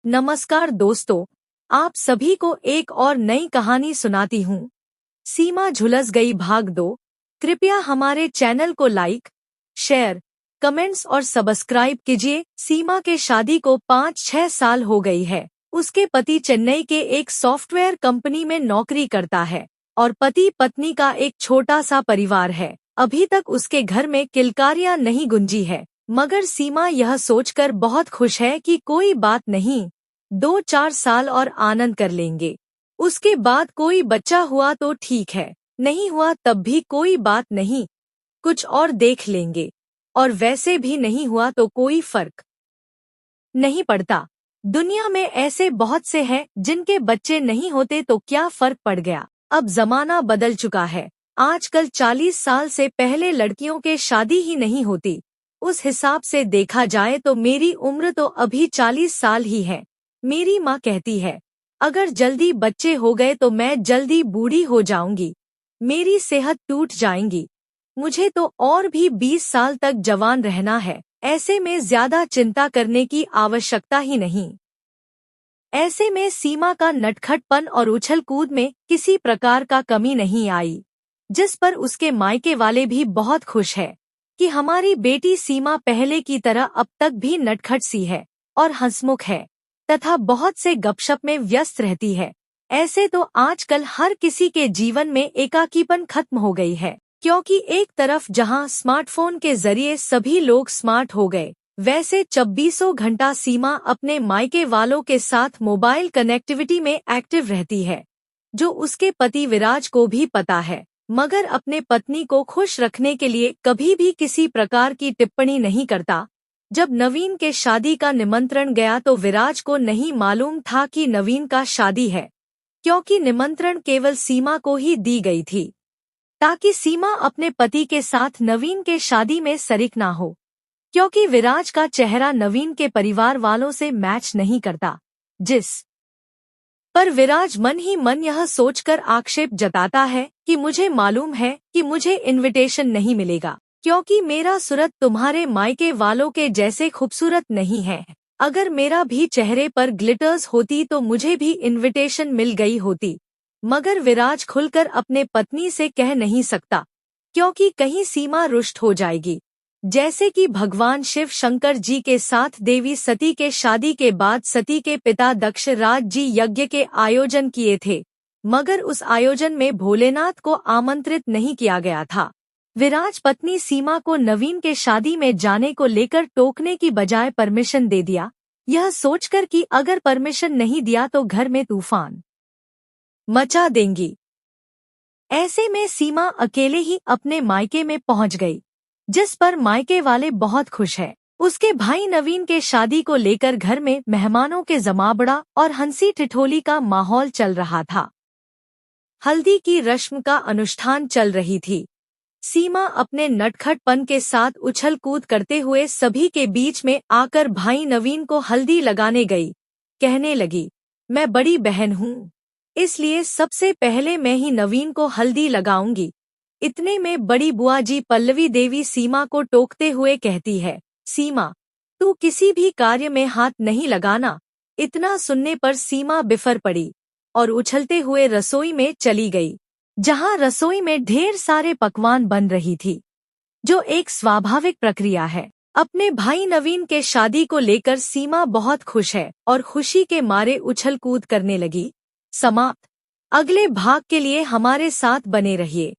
नमस्कार दोस्तों, आप सभी को एक और नई कहानी सुनाती हूँ। सीमा झुलस गई भाग 2। कृपया हमारे चैनल को लाइक, शेयर, कमेंट्स और सब्सक्राइब कीजिए। सीमा के शादी को 5-6 साल हो गई है। उसके पति चेन्नई के एक सॉफ्टवेयर कंपनी में नौकरी करता है और पति पत्नी का एक छोटा सा परिवार है। अभी तक उसके घर में किलकारियां नहीं गुंजी है, मगर सीमा यह सोचकर बहुत खुश है कि कोई बात नहीं, 2-4 साल और आनंद कर लेंगे। उसके बाद कोई बच्चा हुआ तो ठीक है, नहीं हुआ तब भी कोई बात नहीं, कुछ और देख लेंगे। और वैसे भी नहीं हुआ तो कोई फर्क नहीं पड़ता। दुनिया में ऐसे बहुत से हैं जिनके बच्चे नहीं होते तो क्या फर्क पड़ गया। अब जमाना बदल चुका है। आजकल 40 साल से पहले लड़कियों के शादी ही नहीं होती। उस हिसाब से देखा जाए तो मेरी उम्र तो अभी 40 साल ही है। मेरी माँ कहती है, अगर जल्दी बच्चे हो गए तो मैं जल्दी बूढ़ी हो जाऊंगी, मेरी सेहत टूट जाएंगी। मुझे तो और भी 20 साल तक जवान रहना है। ऐसे में ज्यादा चिंता करने की आवश्यकता ही नहीं। ऐसे में सीमा का नटखटपन और उछल कूद में किसी प्रकार का कमी नहीं आई, जिस पर उसके मायके वाले भी बहुत खुश है कि हमारी बेटी सीमा पहले की तरह अब तक भी नटखट सी है और हंसमुख है तथा बहुत से गपशप में व्यस्त रहती है। ऐसे तो आजकल हर किसी के जीवन में एकाकीपन खत्म हो गई है, क्योंकि एक तरफ जहां स्मार्टफोन के जरिए सभी लोग स्मार्ट हो गए, वैसे 24 घंटा सीमा अपने मायके वालों के साथ मोबाइल कनेक्टिविटी में एक्टिव रहती है, जो उसके पति विराज को भी पता है, मगर अपने पत्नी को खुश रखने के लिए कभी भी किसी प्रकार की टिप्पणी नहीं करता। जब नवीन के शादी का निमंत्रण गया तो विराज को नहीं मालूम था कि नवीन का शादी है, क्योंकि निमंत्रण केवल सीमा को ही दी गई थी, ताकि सीमा अपने पति के साथ नवीन के शादी में शरीक ना हो, क्योंकि विराज का चेहरा नवीन के परिवार वालों से मैच नहीं करता। जिस पर विराज मन ही मन यह सोचकर आक्षेप जताता है कि मुझे मालूम है कि मुझे इनविटेशन नहीं मिलेगा, क्योंकि मेरा सूरत तुम्हारे मायके वालों के जैसे खूबसूरत नहीं है। अगर मेरा भी चेहरे पर ग्लिटर्स होती तो मुझे भी इनविटेशन मिल गई होती, मगर विराज खुलकर अपने पत्नी से कह नहीं सकता, क्योंकि कहीं सीमा रुष्ट हो जाएगी। जैसे कि भगवान शिव शंकर जी के साथ देवी सती के शादी के बाद सती के पिता दक्ष राज जी यज्ञ के आयोजन किए थे, मगर उस आयोजन में भोलेनाथ को आमंत्रित नहीं किया गया था। विराज पत्नी सीमा को नवीन के शादी में जाने को लेकर टोकने की बजाय परमिशन दे दिया, यह सोचकर कि अगर परमिशन नहीं दिया तो घर में तूफान मचा देंगी। ऐसे में सीमा अकेले ही अपने मायके में पहुंच गई, जिस पर मायके वाले बहुत खुश हैं। उसके भाई नवीन के शादी को लेकर घर में मेहमानों के जमावड़ा और हंसी ठिठोली का माहौल चल रहा था। हल्दी की रस्म का अनुष्ठान चल रही थी। सीमा अपने नटखटपन के साथ उछल कूद करते हुए सभी के बीच में आकर भाई नवीन को हल्दी लगाने गई। कहने लगी, मैं बड़ी बहन हूँ, इसलिए सबसे पहले मैं ही नवीन को हल्दी लगाऊंगी। इतने में बड़ी बुआ जी पल्लवी देवी सीमा को टोकते हुए कहती है, सीमा, तू किसी भी कार्य में हाथ नहीं लगाना। इतना सुनने पर सीमा बिफर पड़ी और उछलते हुए रसोई में चली गई, जहां रसोई में ढेर सारे पकवान बन रही थी, जो एक स्वाभाविक प्रक्रिया है। अपने भाई नवीन के शादी को लेकर सीमा बहुत खुश है और खुशी के मारे उछल कूद करने लगी। समाप्त। अगले भाग के लिए हमारे साथ बने रहिए।